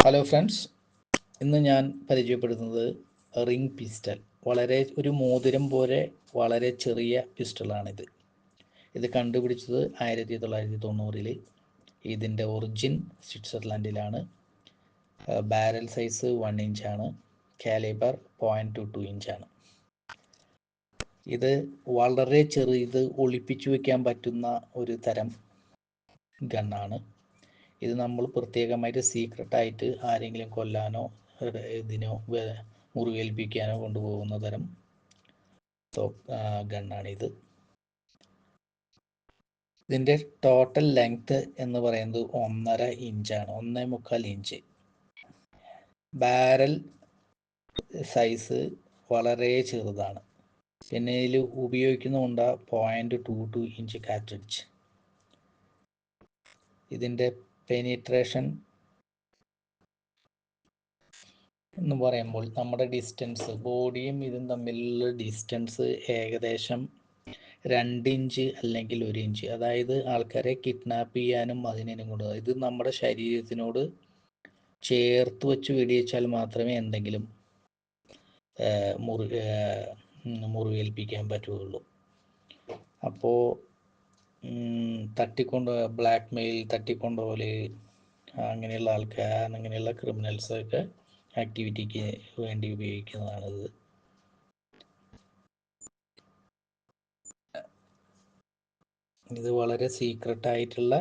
Hello friends, ഇന്ന് ഞാൻ പരിചയപ്പെടുത്തുന്നത് റിംഗ് പിസ്റ്റൽ. വളരെ ഒരു മോതിരം പോലെ വളരെ ചെറിയ പിസ്റ്റളാണിത്. ഇത് കണ്ടുപിടിച്ചത് 1990-ൽ. ഇതിൻ്റെ ഒറിജിൻ സ്വിറ്റ്സർലൻഡിലാണ്. ബാരൽ സൈസ് 1 ഇഞ്ചാണ്. കാലിബർ 0.22 ഇഞ്ചാണ്. ഇത് വളരെ ചെറിയത് ഒളിപ്പിച്ചു വയ്ക്കാൻ പറ്റുന്ന ഒരു തരം ഗണ്ണാണ്. ഇത് നമ്മൾ പ്രത്യേകമായിട്ട് സീക്രട്ടായിട്ട് ആരെങ്കിലും കൊല്ലാനോ ഇതിനോ മുറിവേൽപ്പിക്കാനോ കൊണ്ടുപോകുന്ന തരം ഗണ്ണാണിത്. ഇതിൻ്റെ ടോട്ടൽ ലെങ്ത് എന്ന് പറയുന്നത് 1.5 ഇഞ്ചാണ്, 1.25 ഇഞ്ച്. ബാരൽ സൈസ് വളരെ ചെറുതാണ്. പിന്നെ ഇതിൽ ഉപയോഗിക്കുന്നുണ്ട് 0.22 ഇഞ്ച് കാർട്രിഡ്ജ്. ഇതിൻ്റെ പെനിട്രേഷൻ എന്ന് പറയുമ്പോൾ നമ്മുടെ ഡിസ്റ്റൻസ്, ബോഡിയും ഇതും തമ്മിലുള്ള ഡിസ്റ്റൻസ് ഏകദേശം 2 ഇഞ്ച് അല്ലെങ്കിൽ 1 ഇഞ്ച്. അതായത് ആൾക്കാരെ കിഡ്നാപ്പ് ചെയ്യാനും അതിനും കൊണ്ട് ഇത് നമ്മുടെ ശരീരത്തിനോട് ചേർത്ത് വെച്ച് വെടിവെച്ചാൽ മാത്രമേ എന്തെങ്കിലും മുറിവേൽപ്പിക്കാൻ പറ്റുകയുള്ളൂ. അപ്പോൾ ബ്ലാക്ക് മെയിൽ, തട്ടിക്കൊണ്ടുപോകല്, അങ്ങനെയുള്ള ആൾക്കാർ, അങ്ങനെയുള്ള ക്രിമിനൽസൊക്കെ ആക്ടിവിറ്റിക്ക് വേണ്ടി ഉപയോഗിക്കുന്നതാണിത്. ഇത് വളരെ സീക്രട്ടായിട്ടുള്ള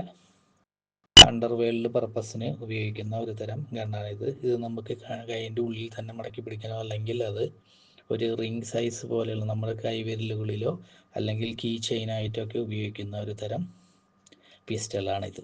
അണ്ടർവേൾഡ് പർപ്പസിന് ഉപയോഗിക്കുന്ന ഒരു തരം ഗണ്ണാണിത്. ഇത് നമുക്ക് കൈൻ്റെ ഉള്ളിൽ തന്നെ മടക്കി പിടിക്കാനോ അല്ലെങ്കിൽ അത് ഒരു റിംഗ് സൈസ് പോലെയുള്ള നമ്മുടെ കൈവിരലുകളിലോ അല്ലെങ്കിൽ കീ ചെയിനായിട്ടൊക്കെ ഉപയോഗിക്കുന്ന ഒരു തരം പിസ്റ്റളാണിത്.